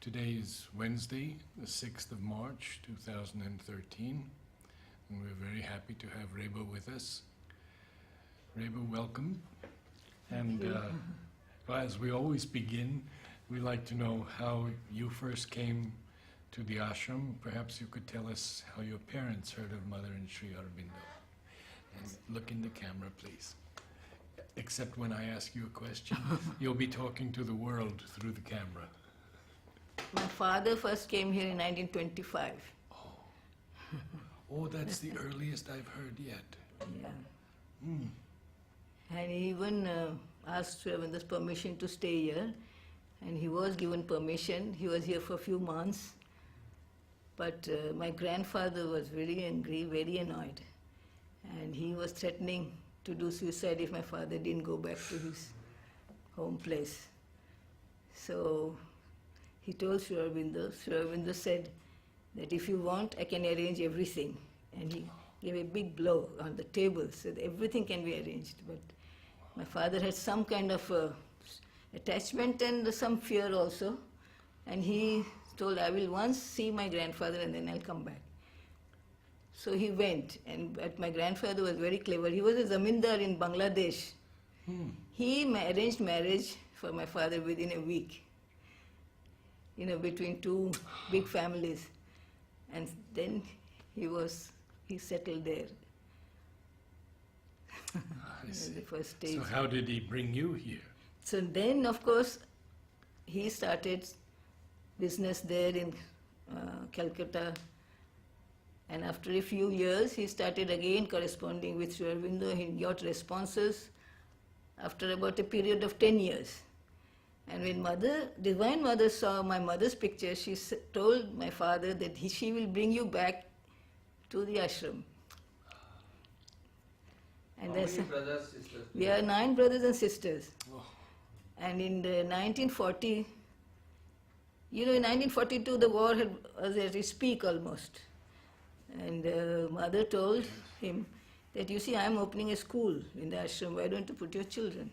Today is Wednesday, the 6th of March, 2013, and we're very happy to have Reba with us. Reba, welcome. And as we always begin, we like to know how you first came to the ashram. Perhaps you could tell us how your parents heard of Mother and Sri Aurobindo. And look in the camera, please. Except when I ask you a question, you'll be talking to the world through the camera. My father first came here in 1925. Oh, that's the earliest I've heard yet. Yeah. And he even asked Sri Aurobindo's permission to stay here. And he was given permission. He was here for a few months. But my grandfather was very angry, very annoyed. And he was threatening to do suicide if my father didn't go back to his home place. So he told Sri Aurobindo. Sri Aurobindo said that if you want, I can arrange everything. And he gave a big blow on the table, said everything can be arranged. But my father had some kind of attachment and some fear also. And he told, I will once see my grandfather and then I'll come back. So he went, but my grandfather was very clever. He was a zamindar in Bangladesh. He arranged marriage for my father within a week, between two big families. And then he settled there. I see. The first stage. So how did he bring you here? So then, of course, he started business there in Calcutta. And after a few years, he started again corresponding with Sri Aurobindo. He got responses after about a period of 10 years. And when Divine Mother saw my mother's picture, she told my father that she will bring you back to the ashram. And how many brothers, sisters? We are 9 brothers and sisters. Oh. And in the 1940, in 1942 the war was at its peak almost. And mother told him that, you see, I am opening a school in the ashram, why don't you put your children?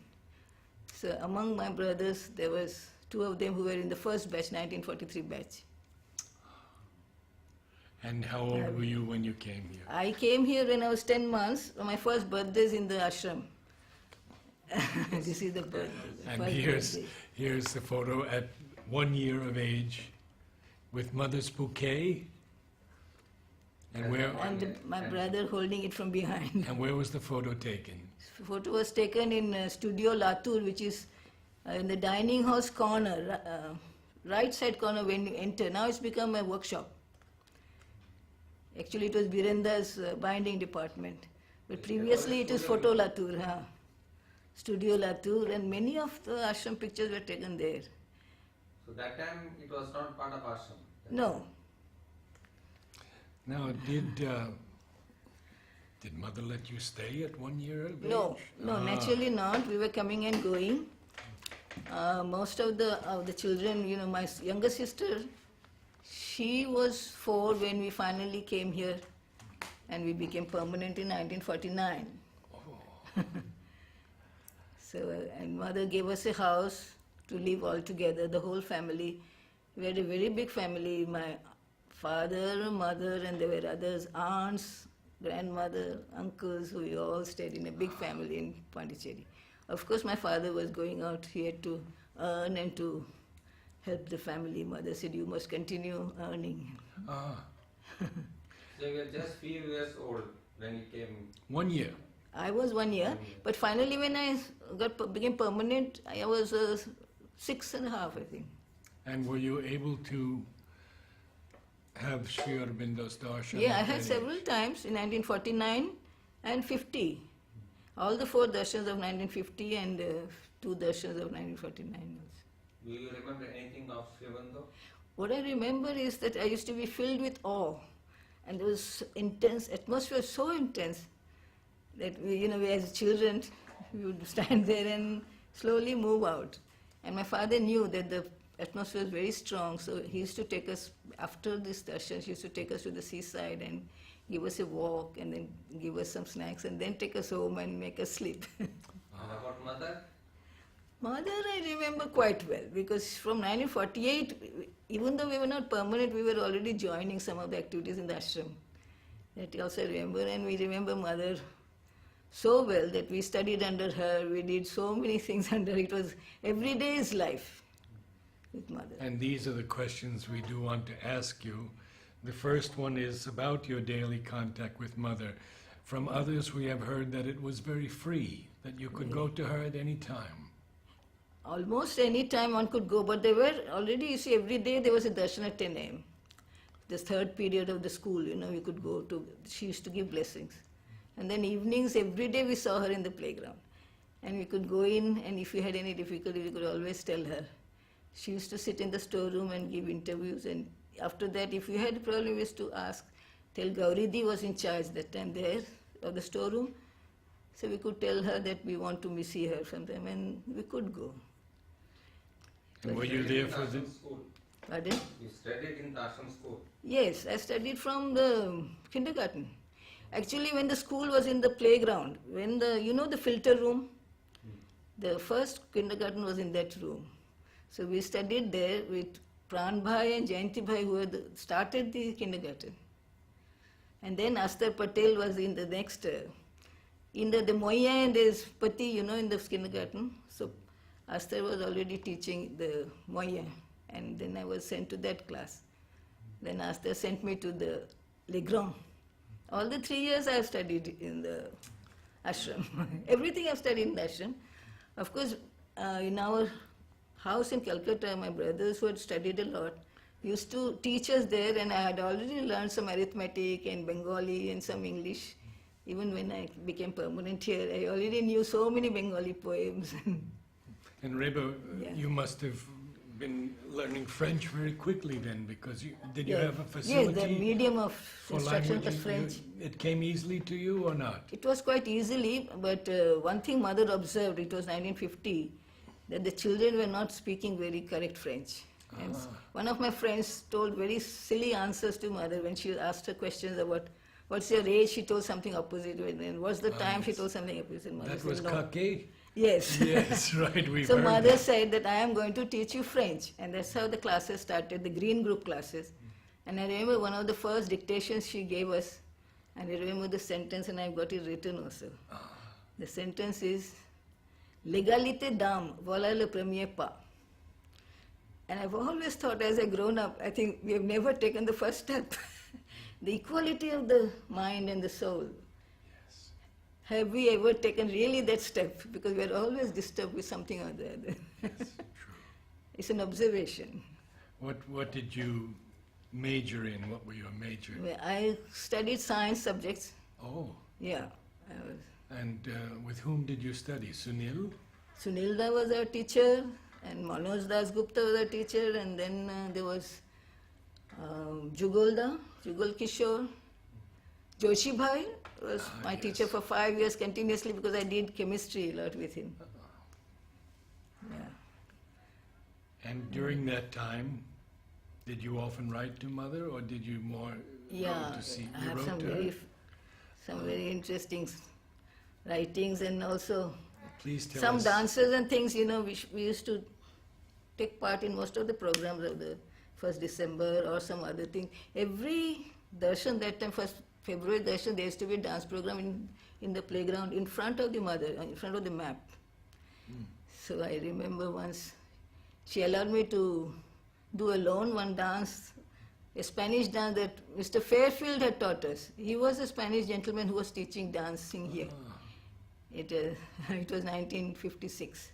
So among my brothers, there was 2 of them who were in the first batch, 1943 batch. And how old were you when you came here? I came here when I was 10 months. My first birthday is in the ashram. This is the birthday. And here's the photo at 1 year of age with mother's bouquet. And my brother holding it from behind. And where was the photo taken? The photo was taken in Studio Latur, which is in the dining house corner, right side corner when you enter. Now it's become a workshop. Actually, it was Birenda's binding department. But previously it is Photo Latur, Studio Latur, and many of the ashram pictures were taken there. So that time it was not part of ashram? No. Now, did mother let you stay at 1 year of age? No, naturally not. We were coming and going. Most of the children, my younger sister, she was 4 when we finally came here, and we became permanent in 1949. Oh. So, and mother gave us a house to live all together, the whole family. We had a very big family. My father, mother, and there were others, aunts, grandmother, uncles, who we all stayed in a big family in Pondicherry. Of course, my father was going out here to earn and to help the family. Mother said, you must continue earning. So you were just few years old when you came? 1 year. I was 1 year, but finally when I became permanent, I was 6.5, I think. And were you able to have Sri Aurobindo's darshan? Yeah, I had several times in 1949 and 50. All the 4 darshans of 1950 and 2 darshans of 1949. Do you remember anything of Sri Aurobindo? What I remember is that I used to be filled with awe, and there was intense atmosphere, so intense that we as children, we would stand there and slowly move out. And my father knew that the atmosphere was very strong, so he used to take us, after this darshan, he used to take us to the seaside and give us a walk and then give us some snacks and then take us home and make us sleep. And about mother? Mother, I remember quite well because from 1948, even though we were not permanent, we were already joining some of the activities in the ashram. That also I remember, and we remember Mother so well that we studied under her. We did so many things under her. It was every day's life with Mother. And these are the questions we do want to ask you. The first one is about your daily contact with Mother. From others, we have heard that it was very free, that you could go to her at any time. Almost any time one could go, but they were already, you see, every day there was a darshan at 10 a.m. This third period of the school, we could go to, she used to give blessings. And then evenings, every day we saw her in the playground. And we could go in, and if we had any difficulty, we could always tell her. She used to sit in the storeroom and give interviews, and after that, if we had a problem, we used to ask, tell Gauridi was in charge that time there, of the storeroom. So we could tell her that we want to see her sometime, and we could go. And were you there for the... School. Pardon? You studied in the ashram school. Yes, I studied from the kindergarten. Actually, when the school was in the playground, when the filter room, the first kindergarten was in that room. So we studied there with Pran Bhai and Jayanti Bhai, who started the kindergarten. And then Astar Patel was in the next, in the Moya and his Pati, in the kindergarten. So Astar was already teaching the Moya, and then I was sent to that class. Then Astar sent me to the Legrand. All the 3 years I have studied in the ashram. Everything I have studied in the ashram. Of course, in our house in Calcutta, my brothers who had studied a lot used to teach us there, and I had already learned some arithmetic and Bengali and some English. Even when I became permanent here, I already knew so many Bengali poems. And Reba, Yeah. you must have been learning French very quickly then, because did you Yeah. have a facility? Yes, the medium of for instruction language? was French. It came easily to you or not? It was quite easily, but one thing Mother observed, it was 1950, that the children were not speaking very correct French. And one of my friends told very silly answers to Mother when she asked her questions about what's your age, she told something opposite, and what's the time, she yes. told something opposite. Mother That said, was no. Kake? Yes. Yes, right, we've So heard Mother that. said that I am going to teach you French, and that's how the classes started, the green group classes. And I remember one of the first dictations she gave us, and I remember the sentence, and I've got it written also. The sentence is, "L'égalité d'âme, voilà le premier pas." And I've always thought as a grown up, I think we have never taken the first step. The equality of the mind and the soul. Yes. Have we ever taken really that step? Because we are always disturbed with something or the other. Yes, true. It's an observation. What did you major in? What were your major? I studied science subjects. Oh, Yeah. I was. and with whom did you study? Sunil? Sunilda was our teacher, and Manoj Das Gupta was our teacher, and then there was Jugal Kishore. Joshi Bhai was my teacher yes. for 5 years continuously because I did chemistry a lot with him. Yeah. And during that time, did you often write to Mother, or did you more Yeah, go to see? I You have wrote some to her? very interesting writings, and also Please tell some us. dances and things. We used to take part in most of the programs of the 1st December or some other thing. Every darshan that time, 1st February darshan, there used to be a dance program in the playground in front of the Mother, in front of the map. So I remember once she allowed me to do alone one dance, a Spanish dance that Mr. Fairfield had taught us. He was a Spanish gentleman who was teaching dancing here. It was 1956.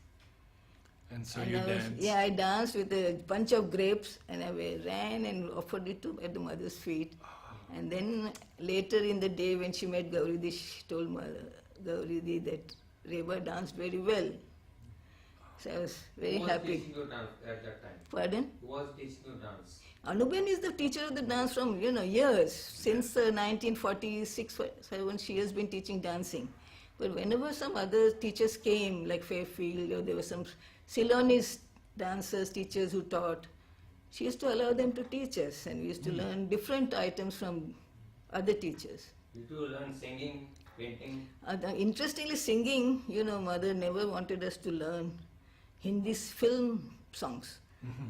And so And you I was- danced. Yeah, I danced with a bunch of grapes, and I ran and offered it at the Mother's feet. And then later in the day when she met Gauridi, she told Gauridi that Reba danced very well. So I was very Who was happy. teaching you dance at that time? Pardon? Who was teaching you dance? Anuben is the teacher of the dance from, years. Since 1946, 7, she has been teaching dancing. But whenever some other teachers came, like Fairfield, or there were some Ceylonese dancers, teachers who taught, she used to allow them to teach us, and we used to learn different items from other teachers. Did you learn singing, painting? Interestingly, singing, Mother never wanted us to learn. Hindi film songs.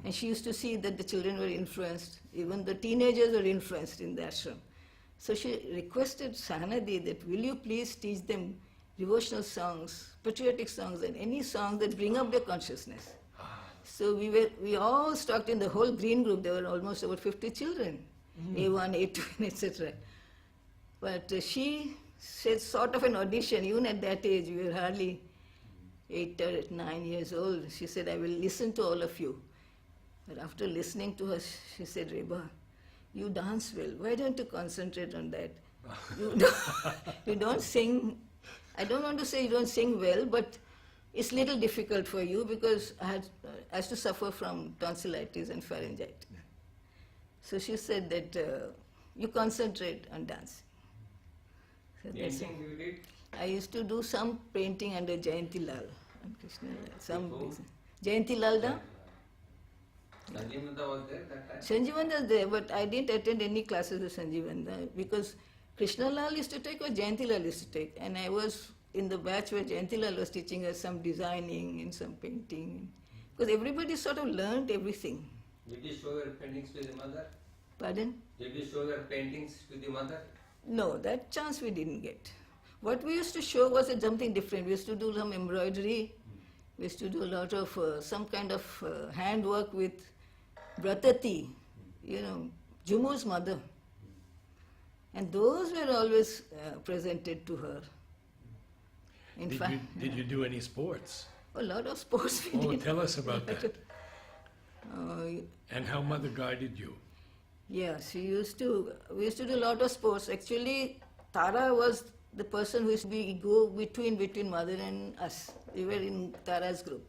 And she used to see that the children were influenced, even the teenagers were influenced in the ashram. So she requested Sahanadi that, will you please teach them devotional songs, patriotic songs, and any songs that bring up their consciousness. So we all talked in the whole green group. There were almost about 50 children, A1, A2, etc. But she said sort of an audition. Even at that age, we were hardly 8 or 9 years old. She said, I will listen to all of you. But after listening to her, she said, Reba, you dance well. Why don't you concentrate on that? You don't sing. I don't want to say you don't sing well, but it's little difficult for you because I had to suffer from tonsillitis and pharyngitis. So she said that you concentrate on dancing. So that's it. Painting you did? I used to do some painting under Jayanti Lal and Krishna Lal. Some Who? Jayanti Lal da? Sanjivanda was there that time? Sanjivanda was there, but I didn't attend any classes with Sanjivanda because Krishna Lal used to take or Jayanti Lal used to take. And I was in the batch where Jayanti Lal was teaching us some designing and some painting. Because everybody sort of learned everything. Did you show your paintings to the mother? Pardon? Did you show your paintings to the mother? No, that chance we didn't get. What we used to show was something different. We used to do some embroidery. We used to do a lot of some kind of handwork with Bratati, Jumu's mother. And those were always presented to her. In fact, Did you do any sports? a lot of sports we Oh, did. tell us about that. Uh, And how mother guided you? Yeah, we used to do a lot of sports. Actually, Tara was the person who used to go between mother and us. We were in Tara's group.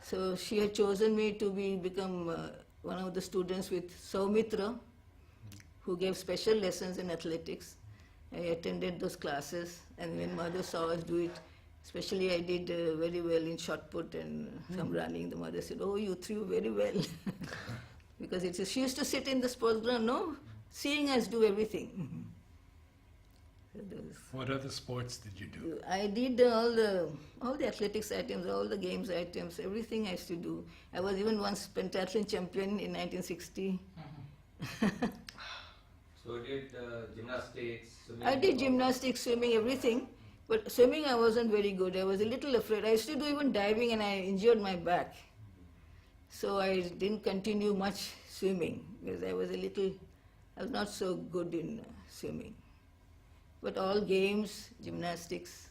So she had chosen me to become one of the students with Saumitra, who gave special lessons in athletics. I attended those classes, and when mother saw us do it, especially I did very well in shot put and some running, the mother said, oh, you threw very well. Because she used to sit in the sports ground, seeing us do everything. So What other sports did you do? I did all the athletics items, all the games items, everything I used to do. I was even once pentathlon champion in 1960. So you did gymnastics, swimming? I did gymnastics, swimming, everything. But swimming I wasn't very good. I was a little afraid. I used to do even diving and I injured my back. So I didn't continue much swimming because I was not so good in swimming. But all games, gymnastics,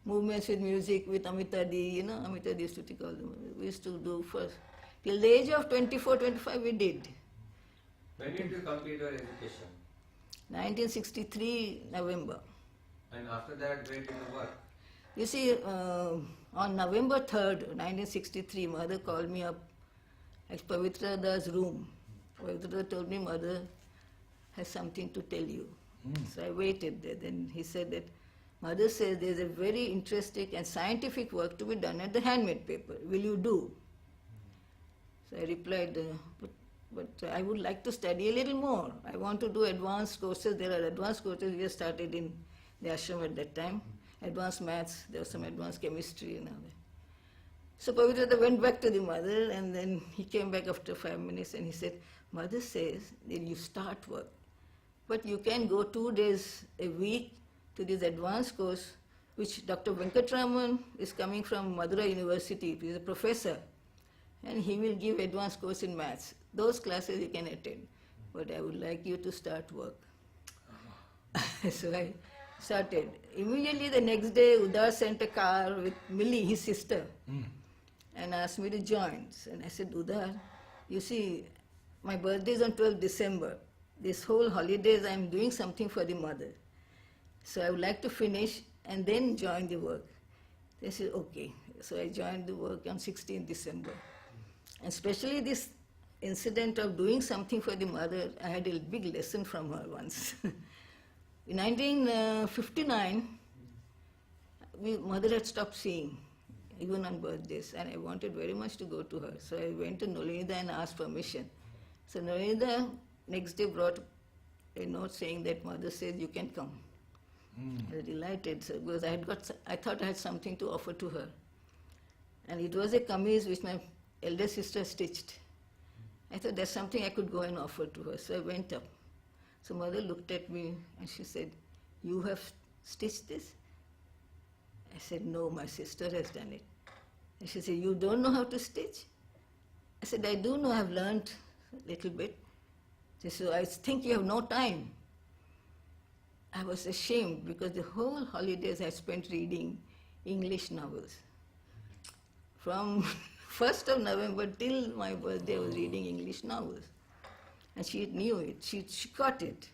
movements with music, with Amitadi, Amitadi used to take all them. We used to do first. Till the age of 24, 25 we did. When did you complete your education? 1963, November. And after that, where did you work? You see, on November 3rd, 1963, mother called me up at Pavitra Da's room. Pavitra told me, mother has something to tell you. So I waited there. Then he said that, mother says there's a very interesting and scientific work to be done at the handmade paper. Will you do? So I replied, but I would like to study a little more. I want to do advanced courses. There are advanced courses we have started in the ashram at that time. Advanced maths, there was some advanced chemistry and all that. So Pavitra went back to the mother and then he came back after 5 minutes and he said, mother says that you start work, but you can go 2 days a week to this advanced course which Dr. Venkatraman is coming from Madura University. He is a professor and he will give advanced course in maths. Those classes you can attend, but I would like you to start work. So I started. Immediately the next day, Udar sent a car with Millie, his sister, and asked me to join. And I said, Udar, you see, my birthday is on 12th December. This whole holidays I am doing something for the mother. So I would like to finish and then join the work. They said, okay. So I joined the work on 16th December. And especially this incident of doing something for the mother, I had a big lesson from her once. In 1959, mother had stopped seeing, even on birthdays, and I wanted very much to go to her. So I went to Nolinida and asked permission. So Nolinida next day brought a note saying that mother says you can come. I was delighted, because I thought I had something to offer to her. And it was a kameez which my elder sister stitched. I thought that's something I could go and offer to her. So I went up. So mother looked at me and she said, "You have stitched this?" I said, "No, my sister has done it." And she said, "You don't know how to stitch?" I said, "I do know, I've learned a little bit." She said, "So I think you have no time." I was ashamed because the whole holidays I spent reading English novels. From 1st of November till my birthday, I was reading English novels. And she knew it, she caught it,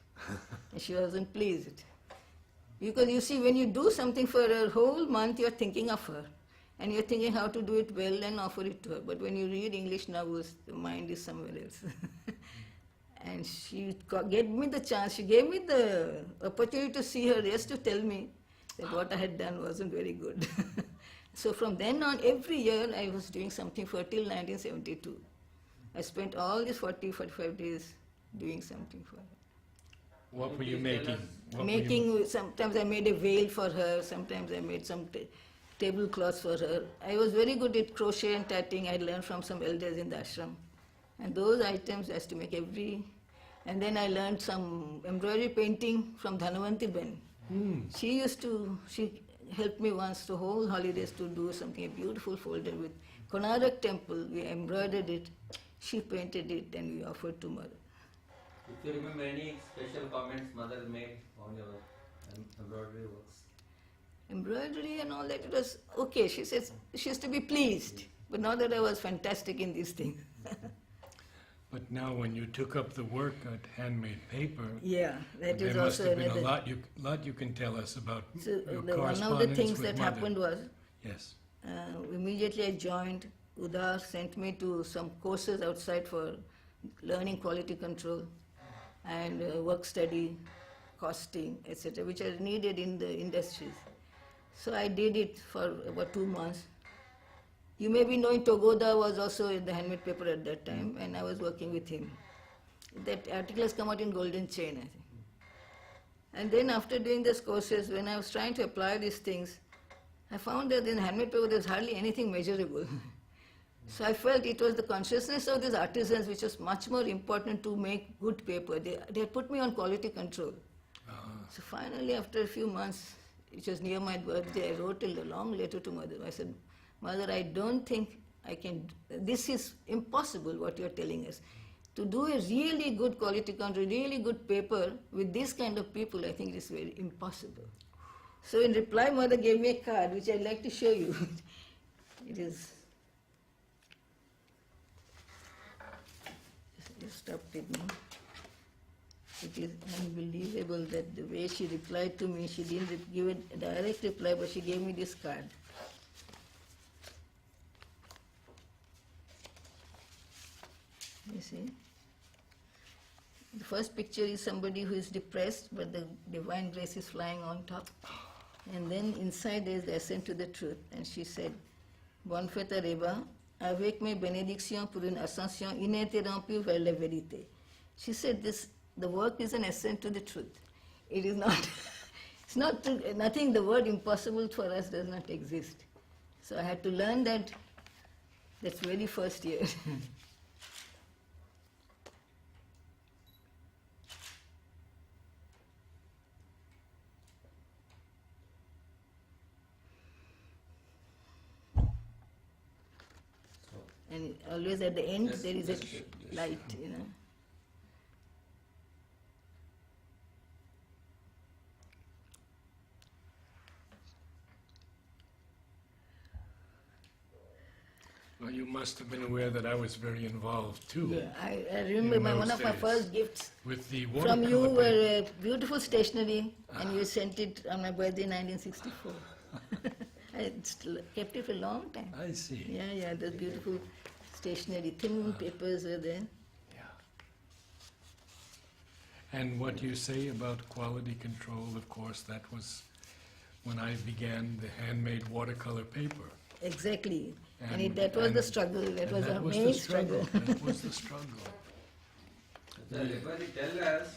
and she wasn't pleased. Because you see, when you do something for a whole month, you're thinking of her. And you're thinking how to do it well and offer it to her. But when you read English novels, the mind is somewhere else. And she gave me the chance, she gave me the opportunity to see her just to tell me that what I had done wasn't very good. So from then on, every year I was doing something for till 1972. I spent all these 45 days doing something for her. What were you making? What were you- Making, sometimes I made a veil for her, sometimes I made some tablecloths for her. I was very good at crochet and tatting. I learned from some elders in the ashram. And those items I used to make every... And then I learned some embroidery painting from Dhanavanti Ben. She helped me once the whole holidays to do something, a beautiful folder with Konark temple. We embroidered it. She painted it and we offered to mother. If you remember any special comments mother made on your embroidery works? Embroidery and all that, it was okay. She says she used to be pleased, but not that I was fantastic in these things. But now when you took up the work at handmade paper, Yeah, that is there must also have been a another. lot you can tell us about So your one of the correspondence things with that mother. happened was Yes. immediately I joined. Uda sent me to some courses outside for learning quality control and work study, costing, etc., which are needed in the industries. So I did it for about 2 months. You may be knowing Togoda was also in the handmade paper at that time, and I was working with him. That article has come out in Golden Chain, I think. And then after doing these courses, when I was trying to apply these things, I found that in handmade paper there's hardly anything measurable. So I felt it was the consciousness of these artisans which was much more important to make good paper. They had put me on quality control. So finally, after a few months, which was near my birthday, I wrote a long letter to mother. I said, "Mother, I don't think I can, this is impossible what you're telling us. To do a really good quality control, really good paper with this kind of people, I think it is very impossible." So in reply, mother gave me a card which I'd like to show you. It is, just stopped it now. It is unbelievable that the way she replied to me, she didn't give a direct reply, but she gave me this card. You see? The first picture is somebody who is depressed, but the divine grace is flying on top. And then inside there is the ascent to the truth. And she said, "Bonne fête à Reba, avec mes bénédictions pour une ascension ininterrompue vers la vérité." She said the work is an ascent to the truth. It is not, it's not, nothing, the word impossible for us does not exist. So I had to learn that very first year. And always at the end Yes, there is yes, a yes. light, you know. Well, you must have been aware that I was very involved too. Yeah, I remember In one those of my days. first gifts With the from watercolor you paper. were beautiful stationery, and you sent it on my birthday in 1964. I kept it for a long time. I see. Yeah, those beautiful stationery, thin papers were there. Yeah. And what you say about quality control, of course, that was when I began the handmade watercolor paper. Exactly. And, And- that was the and- struggle. That And was that our was main the struggle. That was the struggle. Everybody tell us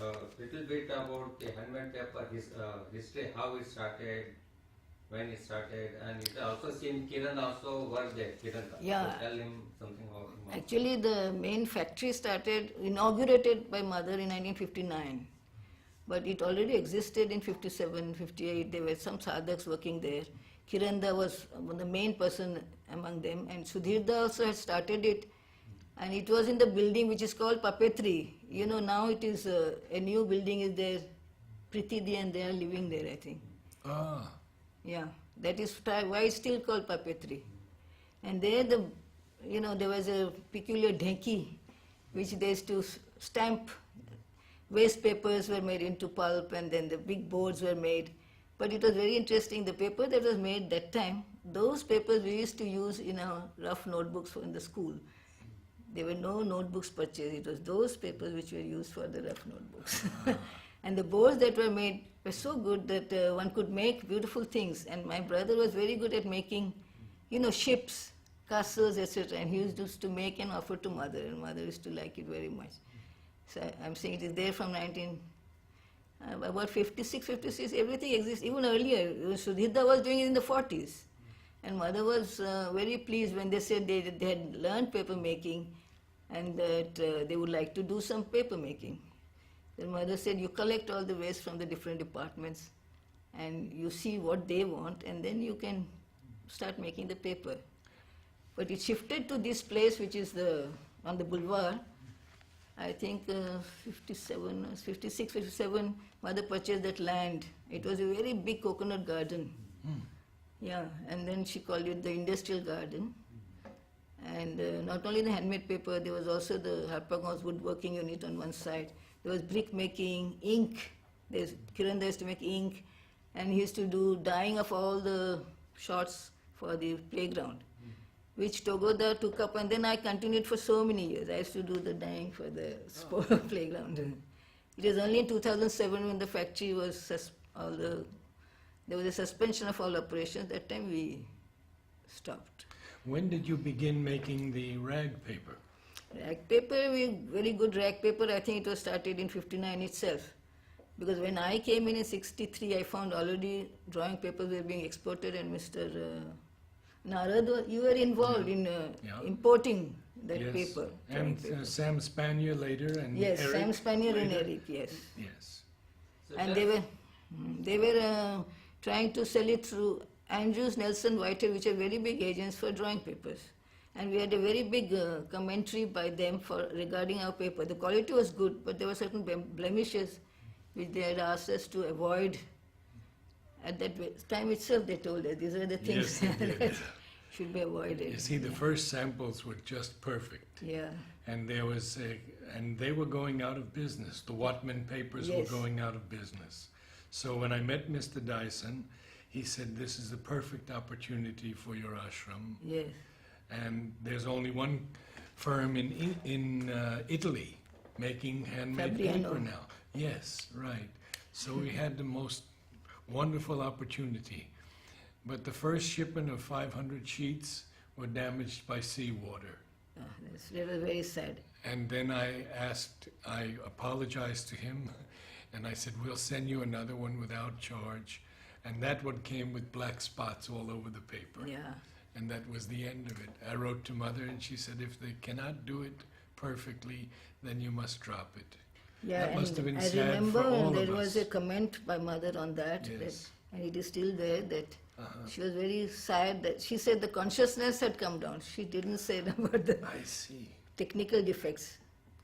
a little bit about the handmade paper history, how it started, when it started, and it also seen Kiran also worked there. Kiran, Yeah. so tell him something about him. Actually, the main factory inaugurated by mother in 1959. But it already existed in 57, 58. There were some sadhaks working there. Kiranda was the main person among them, and Sudhirda also had started it. And it was in the building which is called Papetri. You know, now it is a new building is there. Pritidi and they are living there, I think. Ah, Yeah, that is why it's still called Papetri. And there there was a peculiar dhenki which they used to stamp. Waste papers were made into pulp and then the big boards were made. But it was very interesting, the paper that was made that time, those papers we used to use in our rough notebooks in the school. There were no notebooks purchased, it was those papers which were used for the rough notebooks. And the boards that were made were so good that one could make beautiful things. And my brother was very good at making, ships, castles, etc. And he used to make and offer to mother, and mother used to like it very much. So I'm saying it is there from about 56, 56, everything exists. Even earlier, Sudhirda was doing it in the 40s. And mother was very pleased when they said they had learned paper making and that they would like to do some paper making. Then mother said, you collect all the waste from the different departments and you see what they want and then you can start making the paper. But it shifted to this place which is on the boulevard. I think 57, 56, 57, mother purchased that land. It was a very big coconut garden. Yeah, and then she called it the industrial garden. And not only the handmade paper, there was also the Harpagon's woodworking unit on one side. There was brick making, ink. Kiranda used to make ink, and he used to do dyeing of all the shots for the playground, which Togoda took up, and then I continued for so many years. I used to do the dyeing for the sport playground. It was only in 2007 when the factory was there was a suspension of all operations. That time we stopped. when did you begin making the rag paper? Rag paper, very good rag paper. I think it was started in 59 itself. Because when I came in 63, I found already drawing papers were being exported, and Mr. Narad, you were involved in Yeah. importing that Yes. paper. drawing And paper. Sam Spanier later, and Yes, Eric Sam Spanier and later. Eric, yes. Yes. So And just- they were trying to sell it through Andrews, Nelson, Whitehead, which are very big agents for drawing papers. And we had a very big commentary by them regarding our paper. The quality was good, but there were certain blemishes which they had asked us to avoid. At that time itself, they told us these are the things Yes, they did. that should be avoided. You see, the first samples were just perfect. Yeah. And and they were going out of business. The Watman papers Yes. were going out of business. So when I met Mr. Dyson, he said, this is the perfect opportunity for your ashram. Yes. And there's only one firm in Italy making handmade Fabriano. paper now. Yes, right. So we had the most wonderful opportunity. But the first shipment of 500 sheets were damaged by seawater. That was very sad. And then I apologized to him, and I said, we'll send you another one without charge. And that one came with black spots all over the paper. Yeah. And that was the end of it. I wrote to Mother, and she said, if they cannot do it perfectly, then you must drop it. Yeah, That must have been I sad for remember all there of was us. a comment by mother on that, Yes. and it is still there, that Uh-huh. she was very sad that she said the consciousness had come down. She didn't say about the I see. technical defects.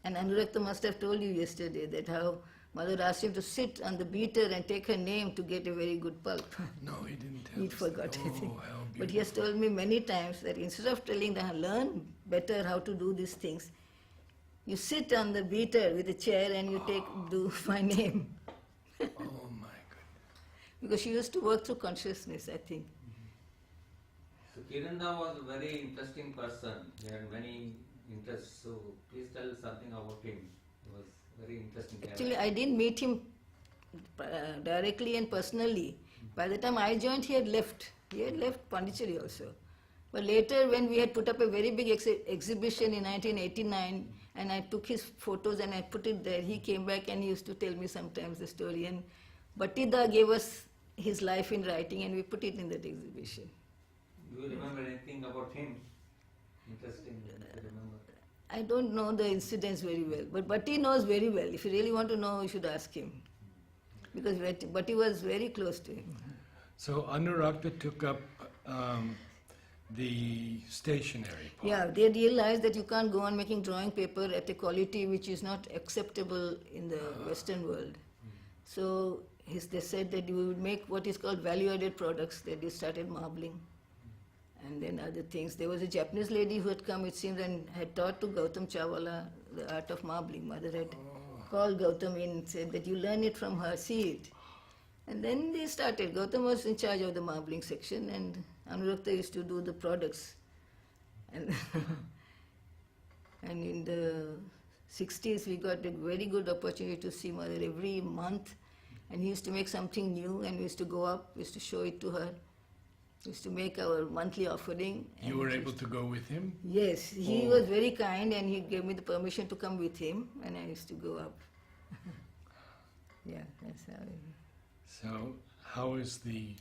And Anurakta must have told you yesterday that how mother asked him to sit on the beater and take her name to get a very good pulp. No, he didn't tell He'd us forgot, that. I think. Oh, how But he has beautiful. told me many times that instead of telling them, learn better how to do these things, you sit on the beater with a chair and you do my name. Oh, my goodness. Because she used to work through consciousness, I think. So Kiranda was a very interesting person. He had many interests. So please tell something about him. He was very interesting. Actually, I didn't meet him directly and personally. By the time I joined, he had left. He had left Pondicherry also. But later, when we had put up a very big exhibition in 1989, and I took his photos and I put it there, he came back and he used to tell me sometimes the story. And Bhattida gave us his life in writing, and we put it in that exhibition. Do you remember anything about him? Interesting, if you remember. I don't know the incidents very well, but Bhatti knows very well. If you really want to know, you should ask him. Because Bhatti was very close to him. So Anurakta took up the stationery part. Yeah, they realized that you can't go on making drawing paper at a quality which is not acceptable in the Western world. So they said that you would make what is called value-added products. That they started marbling and then other things. There was a Japanese lady who had come, it seems, and had taught to Gautam Chawla the art of marbling. Mother had called Gautam in and said that you learn it from her, see it. And then they started. Gautam was in charge of the marbling section, and Anurakta used to do the products. And, and in the 60s, we got a very good opportunity to see Mother every month. And he used to make something new, and we used to go up, we used to show it to her. We used to make our monthly offering. You were able to go with him? Yes, he was very kind, and he gave me the permission to come with him, and I used to go up. Yeah, that's how it is. So how is the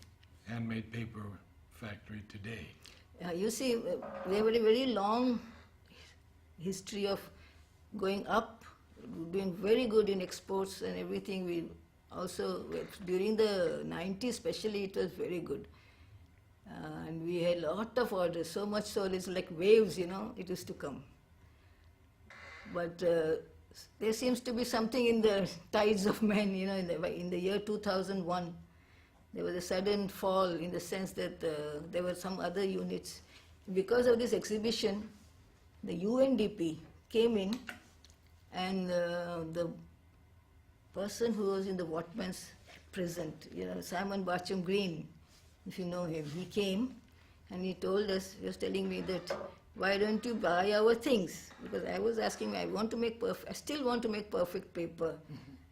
handmade paper factory today? You see, we have a very long history of going up, doing very good in exports and everything. We also, during the 90s especially, it was very good. And we had a lot of orders, so much so it's like waves, it used to come. But there seems to be something in the tides of men, in the year 2001. There was a sudden fall in the sense that there were some other units. Because of this exhibition, the UNDP came in, and the person who was in the Watman's present, Simon Barcham Green, if you know him, he came and he told us, he was telling me that, why don't you buy our things? Because I was asking, I still want to make perfect paper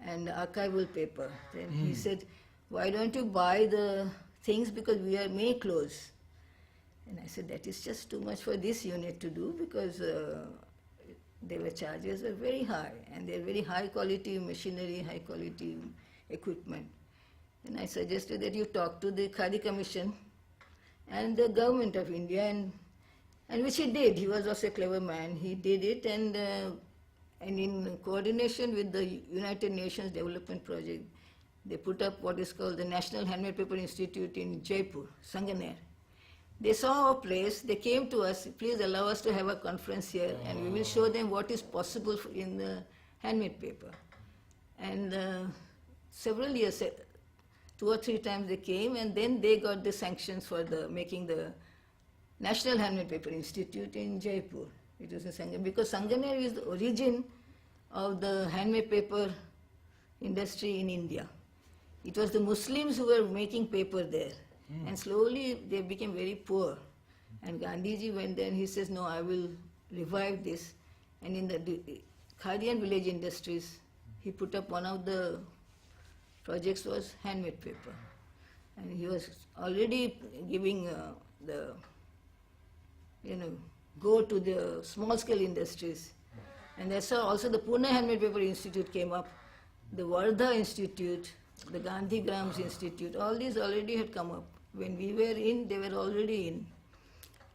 and archival paper. Then he said, why don't you buy the things, because we are make clothes. And I said, that is just too much for this unit to do, because their charges are very high, and they're very high quality machinery, high quality equipment. And I suggested that you talk to the Khadi Commission and the government of India, and which he did. He was also a clever man. He did it, and in coordination with the United Nations Development Project, they put up what is called the National Handmade Paper Institute in Jaipur, Sanganer. They saw our place, they came to us, please allow us to have a conference here, and we will show them what is possible in the handmade paper. And several years, 2 or 3 times they came, and then they got the sanctions for making the National Handmade Paper Institute in Jaipur. It was in Sanganer, because Sanganer is the origin of the handmade paper industry in India. It was the Muslims who were making paper there. And slowly they became very poor. And Gandhiji went there and he says, no, I will revive this. And in the Khadi and village industries, he put up one of the projects was handmade paper. And he was already giving go to the small scale industries. And that's how also the Pune Handmade Paper Institute came up, the Wardha Institute, the Gandhi Grams Institute, all these already had come up. When we were in, they were already in.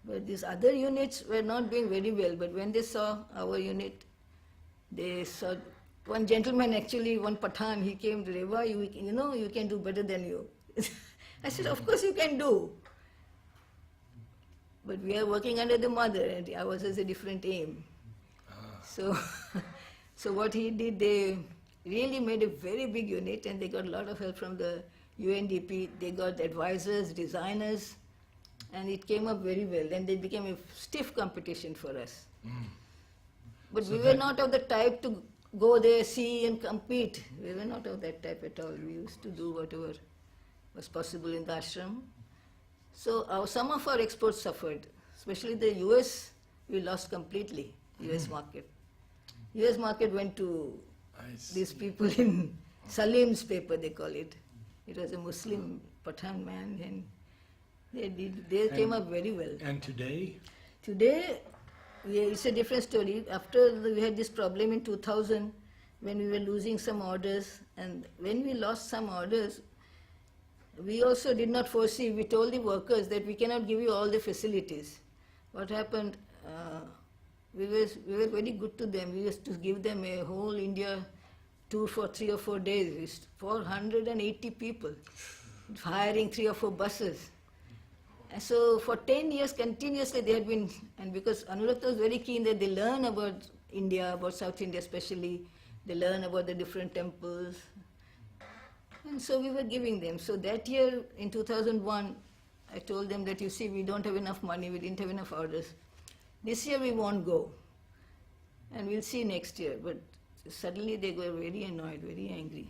But these other units were not doing very well. But when they saw our unit, they saw one gentleman, actually, one Pathan, he came to Reva, you can do better than you. I said, of course you can do. But we are working under the mother, and ours has a different aim. So, so what he did, they really made a very big unit, and they got a lot of help from the UNDP. They got advisors, designers, and it came up very well. And they became a stiff competition for us. But So we were not of the type to go there, see and compete. We were not of that type at all. We used to do whatever was possible in the ashram. So some of our exports suffered, especially the US, we lost completely, US market. US market went to these people in Salim's paper, they call it. It was a Muslim Pathan man, and they came up very well. And today? Today, it's a different story. After we had this problem in 2000, when we were losing some orders, and when we lost some orders, we also did not foresee, we told the workers that we cannot give you all the facilities. What happened, we were very good to them. We used to give them a whole India tour for 3 or 4 days, 480 people, hiring 3 or 4 buses. And so for 10 years continuously they had been, and because Anurakta was very keen that they learn about India, about South India especially, they learn about the different temples. And so we were giving them. So that year in 2001, I told them that, you see, we don't have enough money, we didn't have enough orders. This year we won't go. And we'll see next year. But suddenly they were very annoyed, very angry.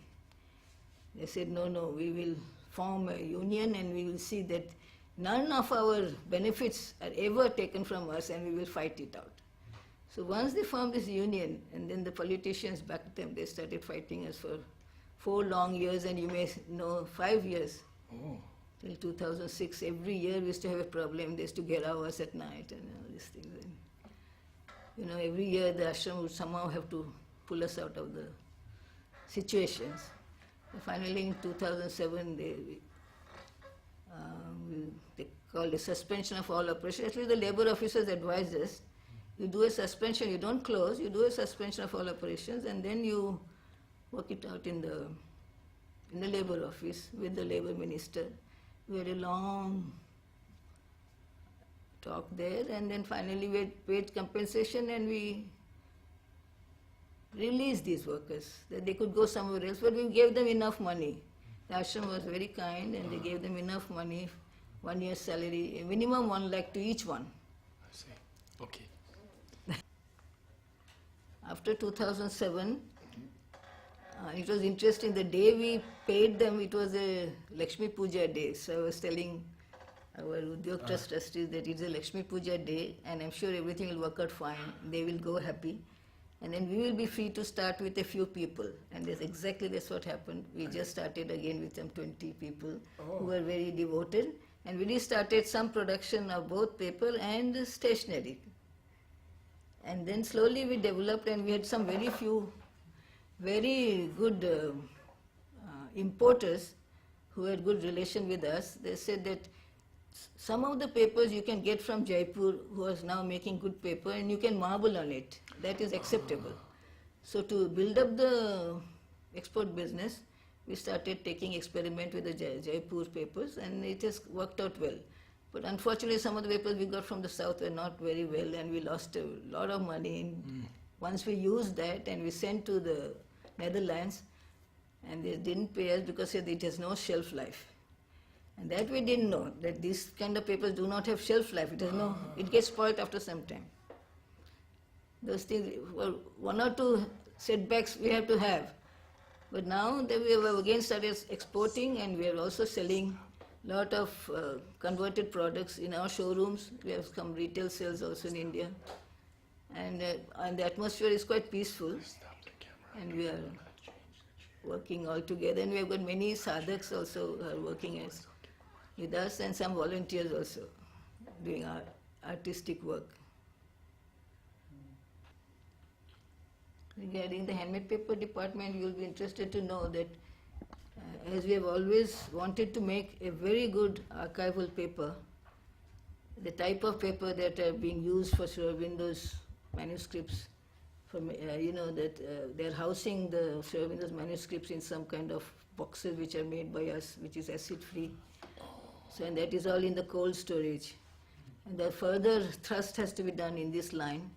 They said, no, we will form a union and we will see that none of our benefits are ever taken from us and we will fight it out. So once they formed this union, and then the politicians backed them, they started fighting us for 4 long years, and you may know 5 years. Oh, Till 2006, every year we used to have a problem. They used to gherav us at night and all these things. And, every year the ashram would somehow have to pull us out of the situations. And finally, in 2007, they called a suspension of all operations. Actually, the labor officers advised us, you do a suspension, you don't close, you do a suspension of all operations, and then you work it out in the labor office with the labor minister. We had a long talk there, and then finally we had paid compensation and we released these workers, that they could go somewhere else, but we gave them enough money. The ashram was very kind and they gave them enough money, 1 year's salary, a minimum 1 lakh to each one. I see. Okay. After 2007, it was interesting, the day we paid them, it was a Lakshmi Puja day. So I was telling our Udyog Trust trustees that it's a Lakshmi Puja day and I'm sure everything will work out fine. They will go happy. And then we will be free to start with a few people. And that's what happened. We just started again with some 20 people who were very devoted. And we restarted some production of both paper and stationery. And then slowly we developed, and we had some very good importers who had good relation with us. They said that some of the papers you can get from Jaipur, who is now making good paper, and you can marble on it. That is acceptable. So to build up the export business, we started taking experiment with the Jaipur papers, and it has worked out well. But unfortunately, some of the papers we got from the south were not very well, and we lost a lot of money. Once we used that, and we sent to the Netherlands, and they didn't pay us because it has no shelf life. And that we didn't know, that these kind of papers do not have shelf life. It gets spoiled after some time. Those things, well, 1 or 2 setbacks we have to have. But now that we have again started exporting, and we are also selling a lot of converted products in our showrooms. We have some retail sales also in India. And the atmosphere is quite peaceful. Stop the camera. And we are working all together. And we have got many sadhaks also working with us, and some volunteers also doing our artistic work. Regarding the handmade paper department, you will be interested to know that as we have always wanted to make a very good archival paper, the type of paper that are being used for Sri Aurobindo's manuscripts, that they are housing the Sri Aurobindo's manuscripts in some kind of boxes which are made by us, which is acid-free. So, and that is all in the cold storage. And the further thrust has to be done in this line.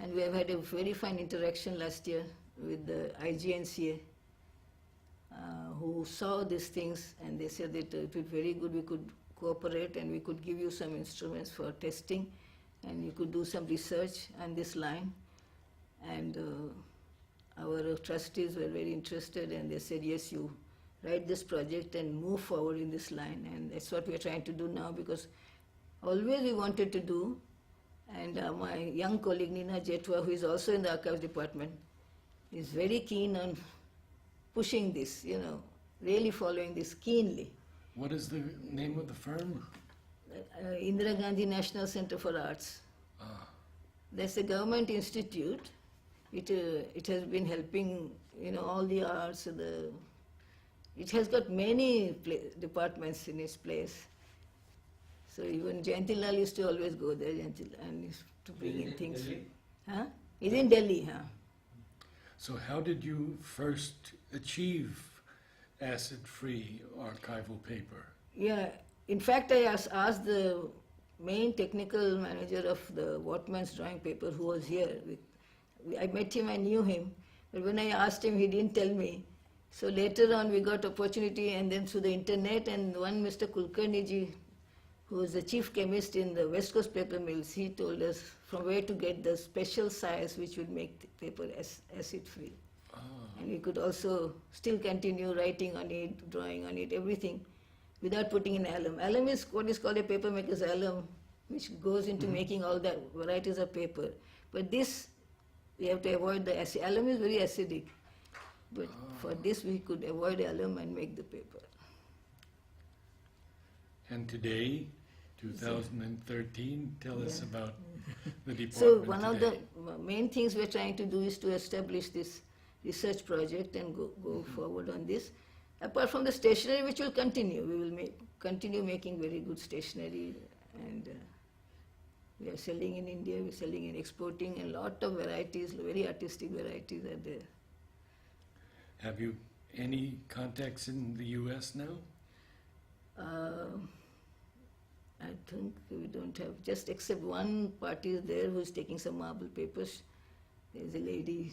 And we have had a very fine interaction last year with the IGNCA, who saw these things, and they said that it would be very good, we could cooperate and we could give you some instruments for testing, and you could do some research on this line. And our trustees were very interested, and they said, yes, you write this project and move forward in this line. And that's what we are trying to do now, because always we wanted to do. And my young colleague Nina Jetwa, who is also in the archives department, is very keen on pushing this, really following this keenly. What is the name of the firm? Indira Gandhi National Center for Arts. That's a government institute. It has been helping, all the arts, the it has got many departments in its place. So even Jayantilal used to always go there, and used to bring in things. Delhi? Huh? He's in Delhi, huh? So how did you first achieve acid-free archival paper? Yeah, in fact, I asked the main technical manager of the Wortmann's drawing paper who was here. I met him, I knew him, but when I asked him, he didn't tell me. So later on, we got opportunity, and then through the internet, and one Mr. Kulkarni ji, who was the chief chemist in the West Coast paper mills, he told us from where to get the special size which would make the paper acid-free. Ah, And we could also still continue writing on it, drawing on it, everything, without putting in alum. Alum is what is called a paper maker's alum, which goes into making all the varieties of paper. But this, we have to avoid the acid. Alum is very acidic. But for this, we could avoid alum and make the paper. and today, 2013, tell us Yeah. about the department So one of today. the main things we're trying to do is to establish this research project and go forward on this. Apart from the stationery, which will continue, we will continue making very good stationery, and we are selling in India, we're selling and exporting, and a lot of varieties, very artistic varieties are there. Have you any contacts in the U.S. now? I think we don't have, just except one party is there who's taking some marble papers. There's a lady,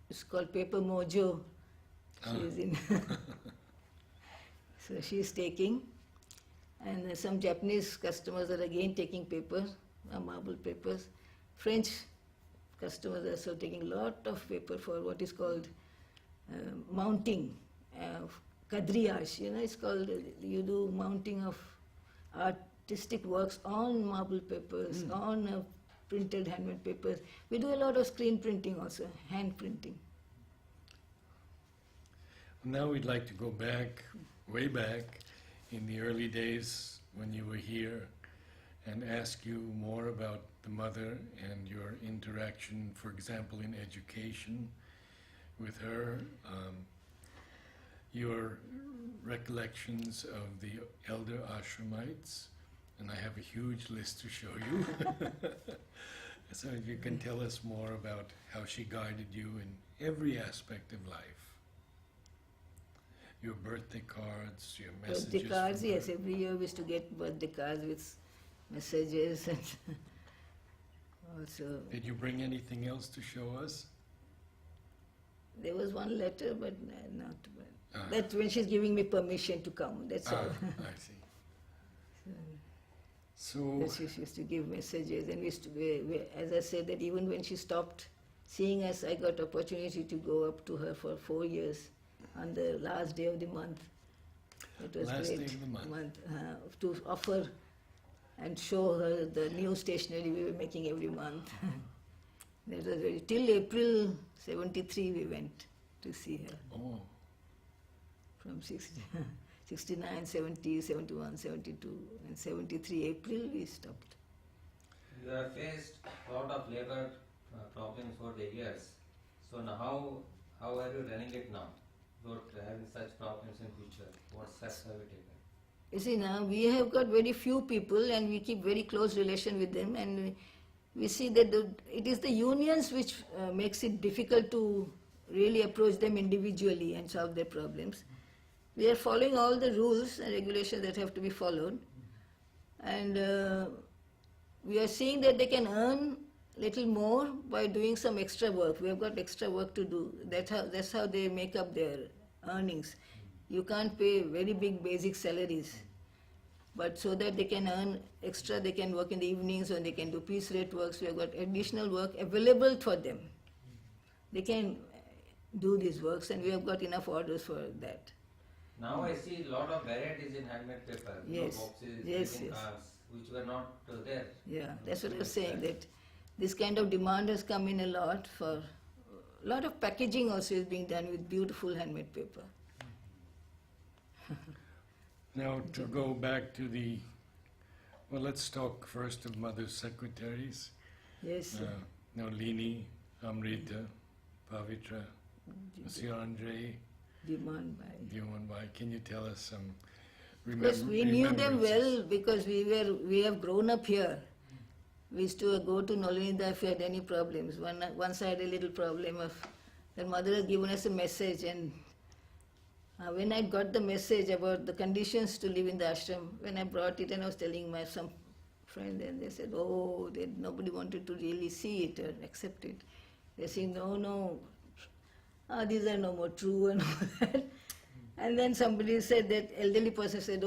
it's called Paper Mojo. She's in, so she's taking, and some Japanese customers are again taking paper, marble papers. French customers are also taking a lot of paper for what is called mounting, quadrillage. You know, it's called, you do mounting of artistic works on marble papers, on printed handmade papers. We do a lot of screen printing also, hand printing. Now we'd like to go back, way back, in the early days when you were here, and ask you more about the mother and your interaction, for example, in education with her, your recollections of the elder Ashramites, and I have a huge list to show you. So if you can tell us more about how she guided you in every aspect of life. Your birthday cards, your messages. Birthday cards, from her. yes. Every year we used to get birthday cards with messages and also Did you bring anything else to show us? there was one letter, but not. Ah. That's when she's giving me permission to come. That's all. I see. So, That she used to give messages, and we used to, as I said, that even when she stopped seeing us, I got opportunity to go up to her for 4 years on the last day of the month. It was Last great day of the month. to offer and show her the new stationery we were making every month. That was very, till April 73 we went to see her. oh, From 69, 70, 71, 72, and 73 April we stopped. You have faced a lot of labor problems for the years. So now, how are you running it now? Without having such problems in future, what steps have you taken? You see, now we have got very few people and we keep very close relation with them, and we see that it is the unions which makes it difficult to really approach them individually and solve their problems. We are following all the rules and regulations that have to be followed, and we are seeing that they can earn little more by doing some extra work. We have got extra work to do. That's how they make up their earnings. You can't pay very big basic salaries, but so that they can earn extra, they can work in the evenings or they can do piece rate works. We have got additional work available for them. They can do these works, and we have got enough orders for that. Now I see a lot of varieties in handmade paper, Yes. boxes, Yes, greeting yes. cards, which were not there. Yeah, that's what I was saying, that this kind of demand has come in a lot for, a lot of packaging also is being done with beautiful handmade paper. now to go back to the, well, let's talk first of Mother's secretaries. Yes, Now Lini, Amrita, Pavitra, Monsieur Andre, Diwanbai. Can you tell us some Because we knew them remembrances? well because we have grown up here. We used to go to Nolinda if we had any problems. Once I had a little problem of their mother had given us a message, and when I got the message about the conditions to live in the ashram, when I brought it and I was telling my some friend, and they said, oh, nobody wanted to really see it or accept it. They said, no, these are no more true and all that. And then somebody said, that elderly person said,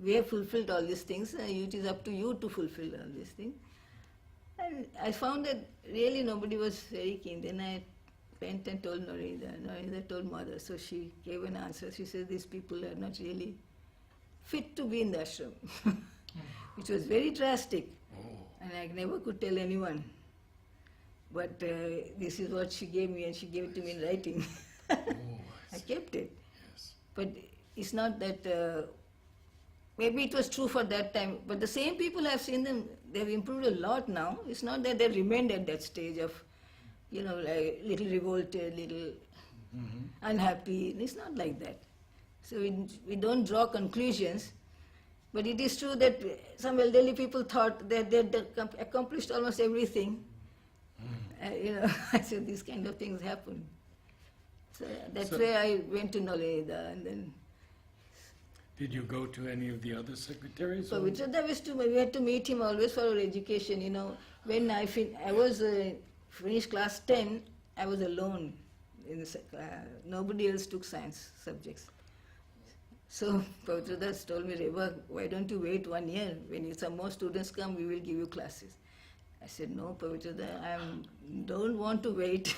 we have fulfilled all these things, it is up to you to fulfill all these things. And I found that really nobody was very keen. Then I went and told Norinda. Norinda told mother, so she gave an answer. She said, these people are not really fit to be in the ashram, which was very drastic. Oh, And I never could tell anyone. But this is what she gave me, and she gave it to me in writing. oh, I kept it. yes. But it's not that, maybe it was true for that time, but the same people I've seen them, they've improved a lot now. It's not that they've remained at that stage of, like little revolted, little unhappy. It's not like that. So we don't draw conclusions, but it is true that some elderly people thought that they'd accomplished almost everything. So these kind of things happen. So that's So- why I went to Nolinda, and then Did you go to any of the other secretaries? so or- we had to meet him always for our education. When I was finished class 10, I was alone. Nobody else took science subjects. So Pavitradas told me, Reva, why don't you wait 1 year? When some more students come, we will give you classes. I said, no, Pavitrada, I don't want to wait.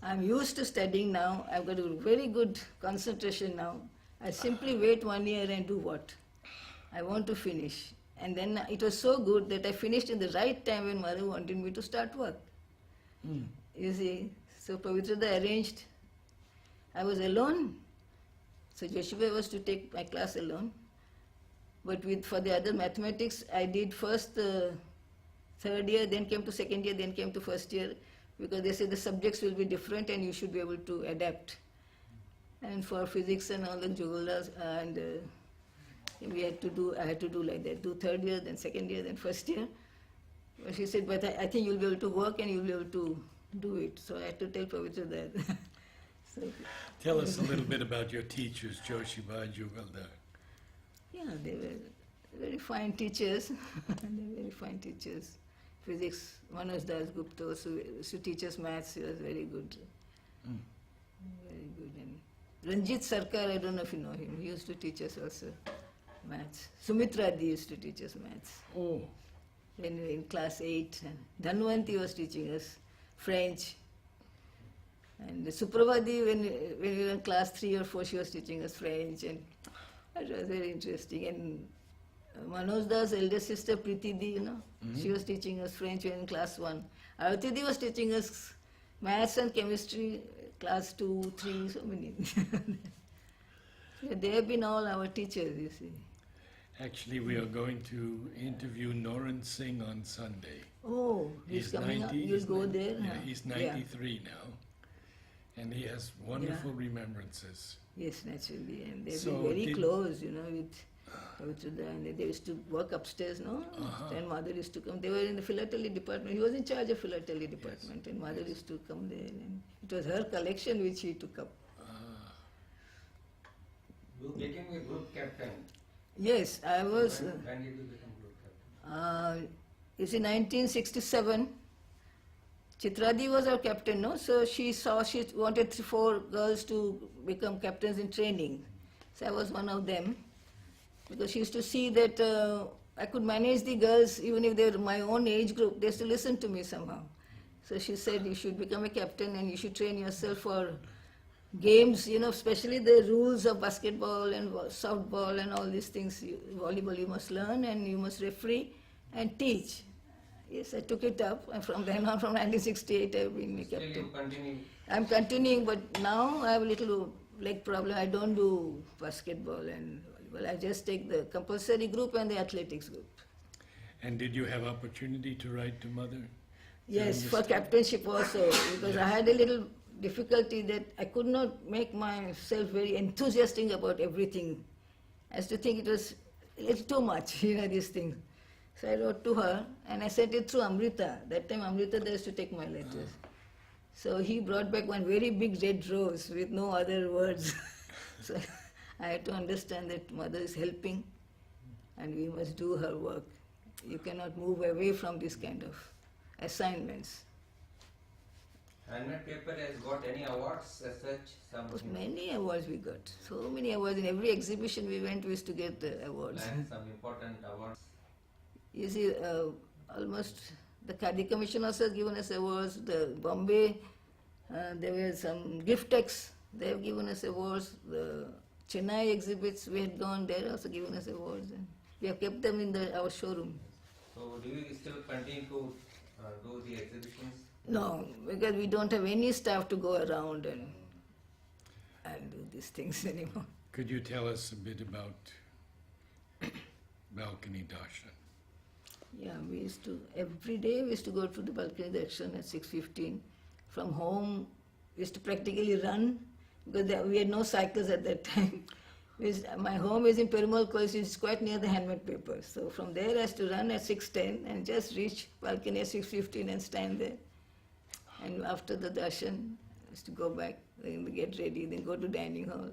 I'm used to studying now. I've got a very good concentration now. I simply wait 1 year and do what? I want to finish. And then it was so good that I finished in the right time when mother wanted me to start work. Mm. You see, so Pavitrada arranged. I was alone. So Joshibai was to take my class alone. But for the other mathematics, I did first third year, then came to second year, then came to first year, because they said the subjects will be different and you should be able to adapt. And for physics and all the jugalas, and I had to do like that, do third year, then second year, then first year. But she said, but I think you'll be able to work and you'll be able to do it. So I had to tell Pavitra that. So, Tell us a little bit about your teachers, Joshibai and Jugalda. yeah, they were very fine teachers. They were very fine teachers. Physics, Manoj Das Gupta also used to teach us maths. He was very good. Mm. Very good. And Ranjit Sarkar, I don't know if you know him. He used to teach us also maths. Sumitra Di used to teach us maths. Oh, When we were in class 8. And Dhanwanti was teaching us French. And Supravadi, when we were in class 3 or 4, she was teaching us French. And it was very interesting. And Manoj Das' elder sister, Preeti Di, she was teaching us French when in class 1. Arati Di was teaching us maths and chemistry, class 2, 3, so many. They have been all our teachers, you see. actually, we are going to interview Noran Singh on Sunday. Oh, he's coming up. You'll he's go 90 there? Yeah, huh? he's Yeah. 93 now, and he has wonderful remembrances. Yes, naturally. And they've So been very did- close, with Pavitrada. And they used to work upstairs, no? Uh-huh. And mother used to come. They were in the philately department. He was in charge of philately department. And mother used to come there. And it was her collection which he took up. Ah, You became a group captain. Yes, I was. When did you become group captain? You see, 1967, Chitradi was our captain, no? So she wanted 4 girls to become captains in training. So I was one of them. Because she used to see that I could manage the girls, even if they were my own age group, they used to listen to me somehow. So she said, you should become a captain and you should train yourself for games, especially the rules of basketball and softball and all these things. Volleyball you must learn and you must referee and teach. Yes, I took it up, and from then on, from 1968, I've been a Still captain. you continue. I'm continuing, but now I have a little leg problem. I don't do basketball and volleyball. I just take the compulsory group and the athletics group. and did you have opportunity to write to Mother? Yes, During for this time? captainship also, because I had a little difficulty that I could not make myself very enthusiastic about everything. I used to think it was a little too much, these things. So I wrote to her and I sent it through Amrita. That time Amrita used to take my letters. So he brought back one very big red rose with no other words. So I had to understand that mother is helping and we must do her work. You cannot move away from this kind of assignments. Handmade paper has got any awards as such? But many awards we got. So many awards. In every exhibition we went, we used to get the awards. And some important awards. You see, almost the Khadi Commission also has given us awards. The Bombay, there were some gift techs. They have given us awards. The Chennai exhibits we had gone, they have also given us awards. And we have kept them in our showroom. So do you still continue to do the exhibitions? No, because we don't have any staff to go around and do these things anymore. Could you tell us a bit about balcony darshan? Yeah, we used to, every day we used to go to the balcony darshan at 6:15. From home, we used to practically run because we had no cycles at that time. My home is in Perumal College, which is quite near the handmade paper. So from there I used to run at 6:10 and just reach balcony at 6:15 and stand there. And after the darshan, I used to go back, then get ready, then go to dining hall.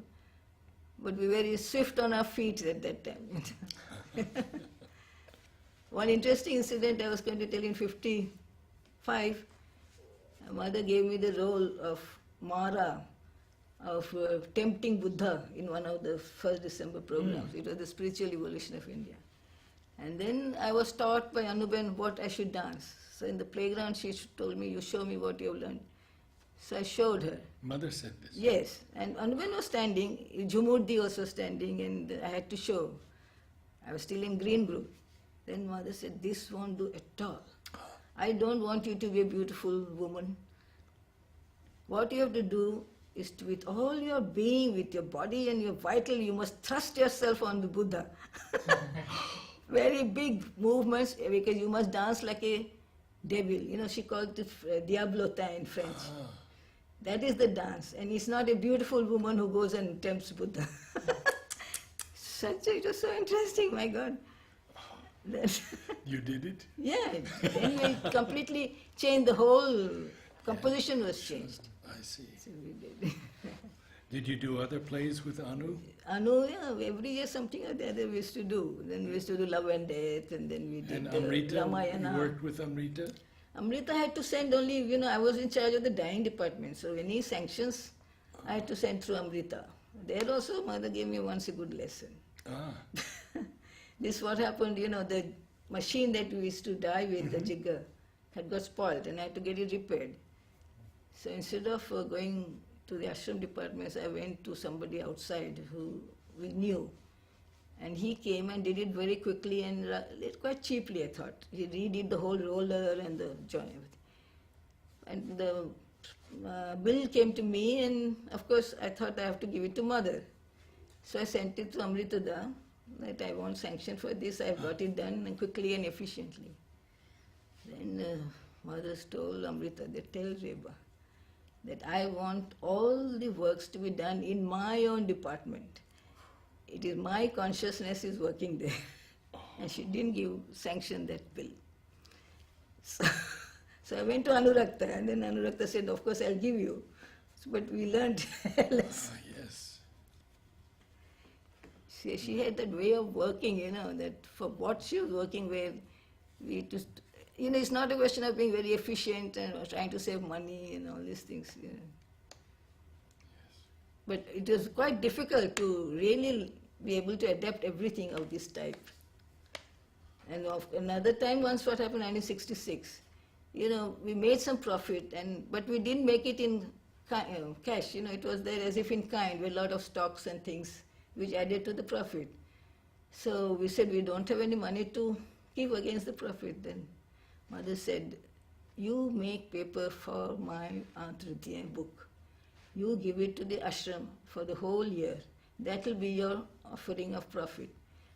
But we were very swift on our feet at that time. One interesting incident I was going to tell in 55, my mother gave me the role of Mara, of tempting Buddha in one of the 1st December programs. It was the spiritual evolution of India. And then I was taught by Anuben what I should dance. So in the playground she told me, you show me what you have learned. So I showed her. Mother said this. Yes, and Anuben was standing, Jumurdi was also standing, and I had to show. I was still in green group. Then mother said, this won't do at all. I don't want you to be a beautiful woman. What you have to do is to, with all your being, with your body and your vital, you must thrust yourself on the Buddha. Very big movements, because you must dance like a devil. She called it diablotin in French. That is the dance. And it's not a beautiful woman who goes and tempts Buddha. It was so interesting, my God. You did it? Yeah, anyway, it completely changed, the whole composition was changed. I see. So we did. Did you do other plays with Anu? Anu, yeah, every year something or the other we used to do. Then we used to do Love and Death, and then we did And Amrita, Ramayana. you worked with Amrita? Amrita had to send only, I was in charge of the dyeing department, so any sanctions I had to send through Amrita. There also mother gave me once a good lesson. Ah, This what happened, the machine that we used to dye with, the jigger, had got spoiled and I had to get it repaired. So instead of going to the ashram departments, I went to somebody outside who we knew. And he came and did it very quickly and quite cheaply, I thought. He redid the whole roller and the joint, everything. And the bill came to me, and of course I thought I have to give it to mother. So I sent it to Amritada that I want sanction for this. I've got it done and quickly and efficiently. Then mother told Amrita, they tell Reba that I want all the works to be done in my own department. It is my consciousness is working there. And she didn't give sanction that bill. So I went to Anurakta, and then Anurakta said, of course I'll give you. But we learned less. yes. She had that way of working, that for what she was working with, we just, it's not a question of being very efficient and trying to save money and all these things. But it was quite difficult to really be able to adapt everything of this type. And another time, once what happened, 1966, we made some profit, but we didn't make it in cash. It was there as if in kind, with a lot of stocks and things, which added to the profit. So we said, we don't have any money to give against the profit. Then mother said, you make paper for my Aunt Rutiya book. You give it to the ashram for the whole year. That will be your offering of profit.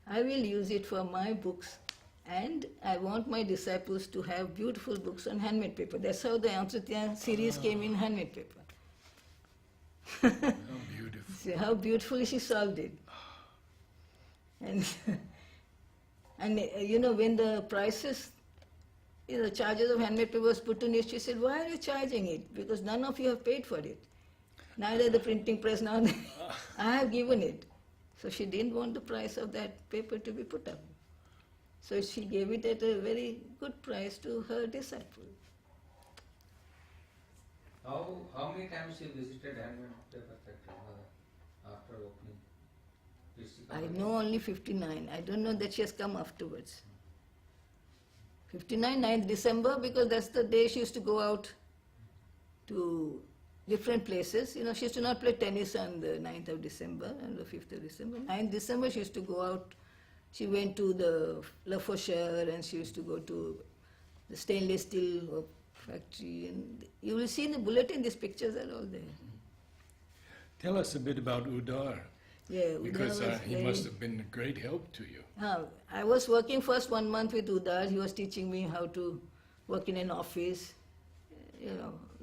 I will use it for my books, and I want my disciples to have beautiful books on handmade paper. That's how the Aunt Rutiya series came in handmade paper. How beautiful. See how beautifully she solved it. And when the prices, the charges of handmade paper was put in it, she said, why are you charging it? Because none of you have paid for it. Neither the printing press, now I have given it. So she didn't want the price of that paper to be put up. So she gave it at a very good price to her disciple. How many times you visited handmade paper factory after opening? Did she come I again? know only 59. I don't know that she has come afterwards. 59, 9th December, because that's the day she used to go out to different places. She used to not play tennis on the 9th of December and the 5th of December. 9th December she used to go out. She went to the La Faucheur and she used to go to the stainless steel factory. And you will see in the bulletin, these pictures are all there. Tell us a bit about Udar, Yeah, Udar because was he very- must have been a great help to you. I was working first 1 month with Udar. He was teaching me how to work in an office.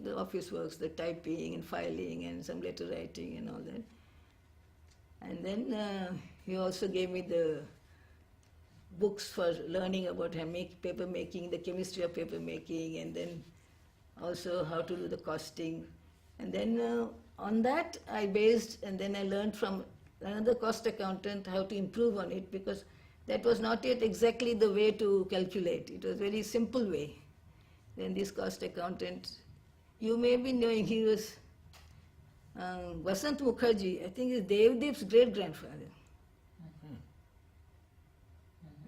The office works, the typing and filing and some letter writing and all that. And then he also gave me the books for learning about paper making, the chemistry of paper making, and then also how to do the costing. And then on that I based, and then I learned from another cost accountant how to improve on it, because that was not yet exactly the way to calculate. It was a very simple way. Then this cost accountant, you may be knowing, he was Vasant Mukherjee, I think he's Devdeep's great-grandfather.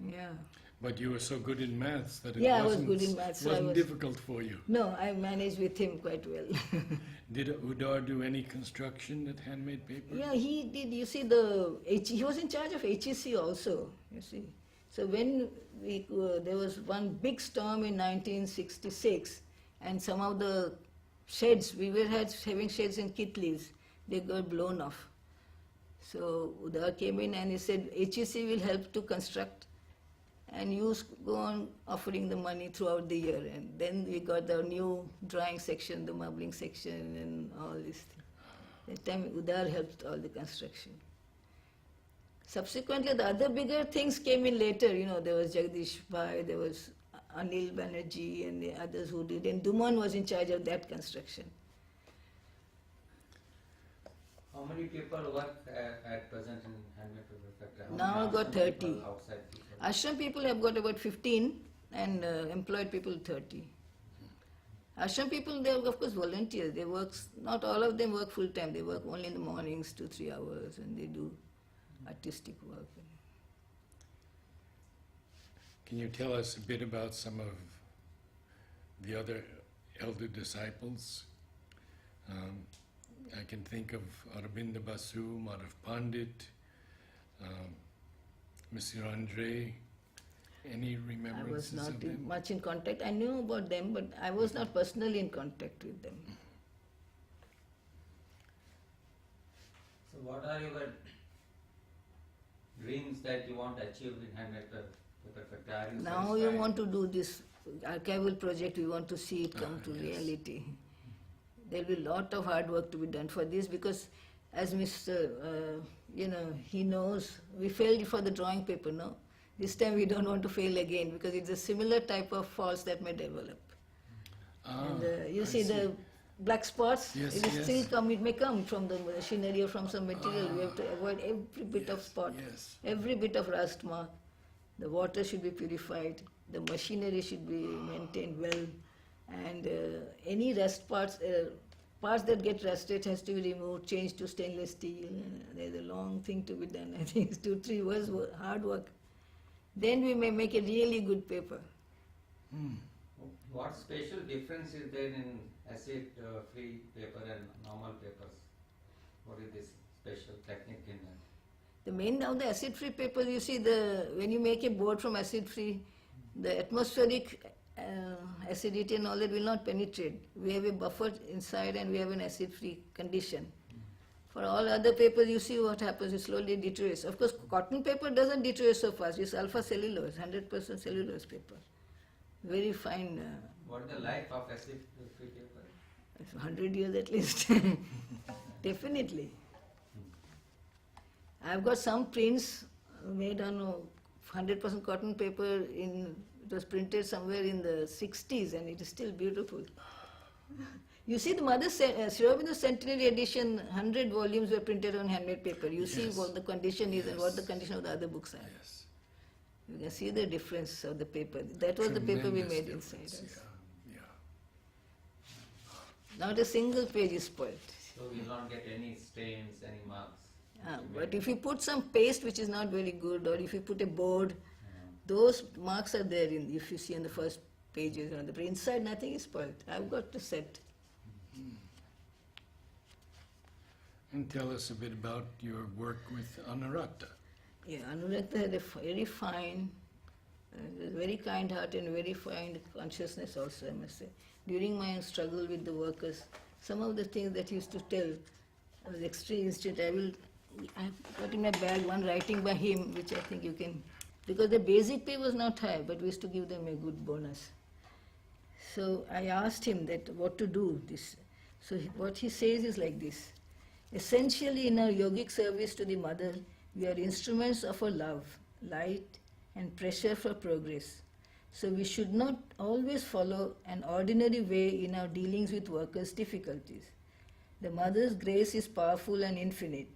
Yeah. But you were so good in maths that it Yeah, I was wasn't, good in maths, so I wasn't was- difficult for you. No, I managed with him quite well. Did Udar do any construction at handmade paper? Yeah, he did. You see, he was in charge of HEC also, you see. So when there was one big storm in 1966, and some of the sheds, we were having sheds in Kitlis, they got blown off. So Udar came in and he said, HEC will help to construct, and you go on offering the money throughout the year. And then we got the new drawing section, the marbling section, and all these things. That time Udar helped all the construction. Subsequently, the other bigger things came in later. There was Jagdish Bhai, there was Anil Banerjee, and the others who did. And Duman was in charge of that construction. How many people work at present in handmade paper factory? How Now many I've got outside 30. people, outside people? Ashram people have got about 15, and employed people 30. Ashram people, they are of course volunteers. They work, not all of them work full time. They work only in the mornings, 2-3 hours, and they do artistic work. Can you tell us a bit about some of the other elder disciples? I can think of Arabinda Basu, Madhav Pandit, Mr. Andre. Any I was remembrances not of them? much in contact. I knew about them, but I was not personally in contact with them. So what are your dreams that you want to achieve in handmade paper factory? Are you Now we satisfied? want to do this archival project. We want to see it come to yes. reality. There will be a lot of hard work to be done for this, because as Mr. He knows, we failed for the drawing paper, no? This time we don't want to fail again, because it's a similar type of faults that may develop. And you I see the black spots, Yes, it will yes. still come, it may come from the machinery or from some material. We have to avoid every bit of Yes, spot, yes. every bit of rust mark. The water should be purified, the machinery should be maintained well, and any rust parts that get rusted has to be removed, changed to stainless steel. There's a long thing to be done. I think it's 2-3 years hard work. Then we may make a really good paper. What special difference is there in acid-free paper and normal papers? What is this special technique in that? The main of the acid-free papers, you see, when you make a board from acid-free, the atmospheric acidity and all that will not penetrate. We have a buffer inside and we have an acid-free condition. For all other papers, you see what happens, it slowly deteriorates. Of course, cotton paper doesn't deteriorate so fast. It's alpha cellulose, 100% cellulose paper. Very fine, What is the life of acid-free paper? 100 years at least. Definitely. I've got some prints made on 100% cotton paper. It was printed somewhere in the 60s, and it is still beautiful. You see, the Mother Sri Aurobindo Centenary edition, 100 volumes were printed on handmade paper. You see Yes. what the condition is and what the Yes. condition of the other books are. Yes. You can see the difference of the paper. That was the paper we Tremendous made inside difference, us. Yeah, Not a single page is spoiled. So we will not get any stains, any marks. But if you put some paste which is not very good, or if you put a board, Mm. those marks are there if you see on the first pages. On the inside, nothing is spoiled. I've got the set. And tell us a bit about your work with Anurakta. Yeah, Anurakta had a very fine, very kind heart and very fine consciousness also, I must say. During my struggle with the workers, some of the things that he used to tell, I was extremely interested. I've got in my bag one writing by him, which I think you can, because the basic pay was not high, but we used to give them a good bonus. So I asked him that what to do this. So what he says is like this. Essentially, in our yogic service to the Mother, we are instruments of her love, light, and pressure for progress. So we should not always follow an ordinary way in our dealings with workers' difficulties. The Mother's grace is powerful and infinite,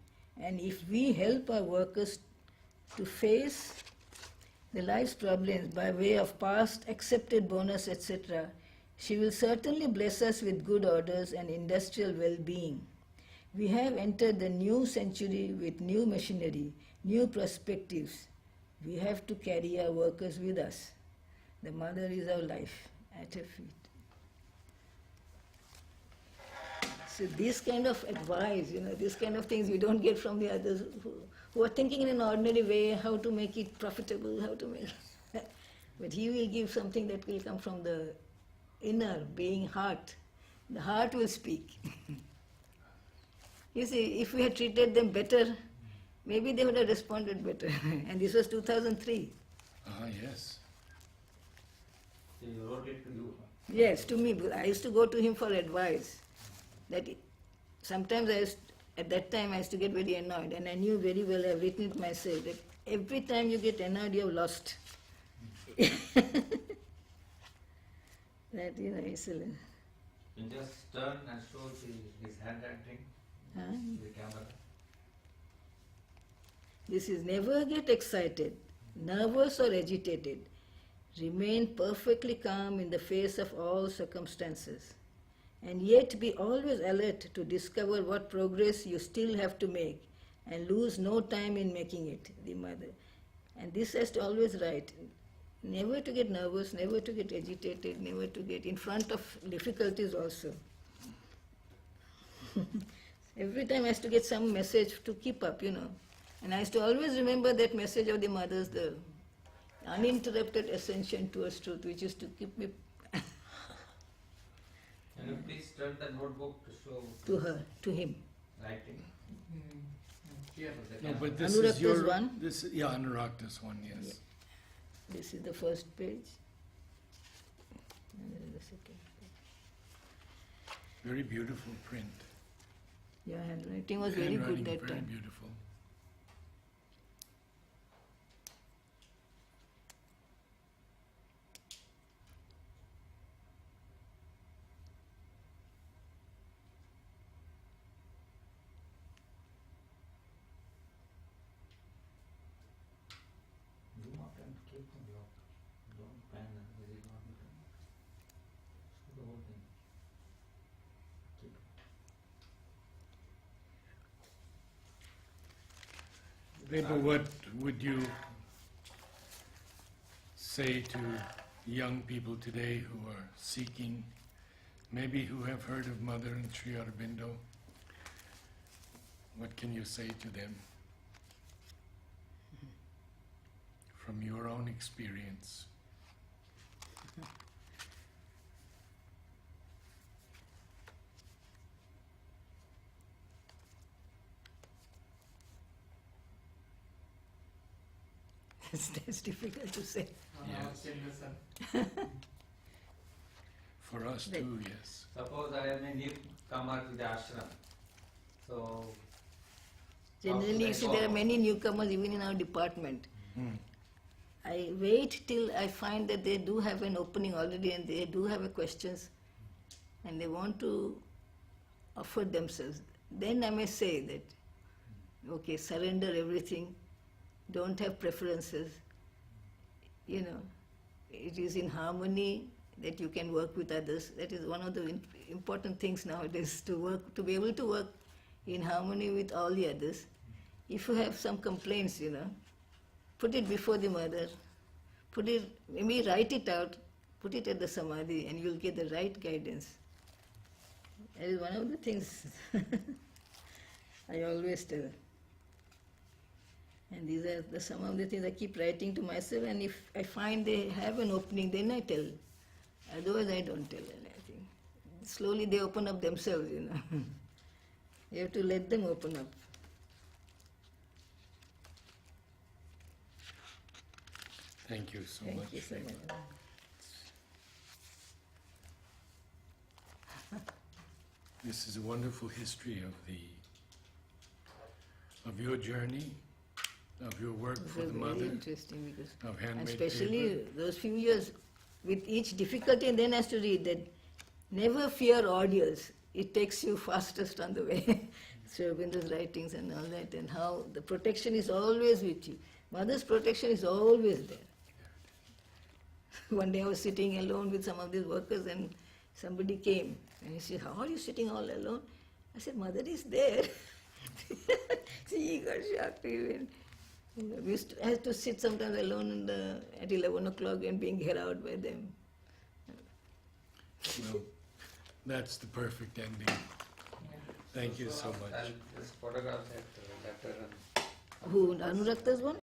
and if we help our workers to face the life's problems by way of past accepted bonus, etc., she will certainly bless us with good orders and industrial well-being. We have entered the new century with new machinery, new perspectives. We have to carry our workers with us. The Mother is our life at her feet. So this kind of advice, this kind of things you don't get from the others who are thinking in an ordinary way how to make it profitable, how to make but he will give something that will come from the inner being heart. The heart will speak. You see, if we had treated them better, maybe they would have responded better. And this was 2003. Yes. So you wrote it to you. Yes, to me. Because I used to go to him for advice. Sometimes at that time I used to get very annoyed, and I knew very well, I've written it myself, that every time you get annoyed, you have lost. That, it's a... You just turn and show his handwriting, the camera. This is never get excited, nervous or agitated. Remain perfectly calm in the face of all circumstances, and yet be always alert to discover what progress you still have to make, and lose no time in making it, the Mother. And this has to always write. Never to get nervous, never to get agitated, never to get in front of difficulties also. Every time I used to get some message to keep up, And I used to always remember that message of the Mother's, the uninterrupted ascension towards truth, which used to keep me Can you please turn the notebook to show to her, to him. writing? Here. For the No, camera. but this Anurakta's is your one? Anurakta's one, yes. Yeah. This is the first page. And this is the second page. Very beautiful print. Your handwriting was very Handwriting good that very time. beautiful. Zoom out and keep them locked. Don't pan very long. Show the whole thing. Keep it. Reba, what would you say to young people today who are seeking, maybe who have heard of Mother and Sri Aurobindo? What can you say to them from your own experience? That's difficult to say. Yes. For us Right. too, yes. Suppose I am a newcomer to the ashram. So, Generally, you see, there are many newcomers even in our department. Mm. I wait till I find that they do have an opening already and they do have a questions and they want to offer themselves. Then I may say that, okay, surrender everything, don't have preferences. You know, it is in harmony that you can work with others. That is one of the important things nowadays, to work, to be able to work in harmony with all the others. If you have some complaints, you know, put it before the mother, put it, maybe write it out, put it at the samadhi, and you'll get the right guidance. That is one of the things I always tell. And these are some of the things I keep writing to myself, and if I find they have an opening, then I tell. Otherwise, I don't tell anything. Slowly they open up themselves, you know. You have to let them open up. Thank you so much. Thank you so much. This is a wonderful history of your journey, of your work It for was the very mother, interesting because, of and handmade especially paper. those few years with each difficulty, and then has to read that never fear audience. It takes you fastest on the way. Sri Aurobindo's writings and all that, and how the protection is always with you. Mother's protection is always there. One day I was sitting alone with some of these workers and somebody came and he said, "How are you sitting all alone?" I said, "Mother is there." See, he got shocked even. We had to sit sometimes alone at 11 o'clock and being heard out by them. Well, that's the perfect ending. Thank you so much. I'll just photograph that letter and Who, Anurakta's one?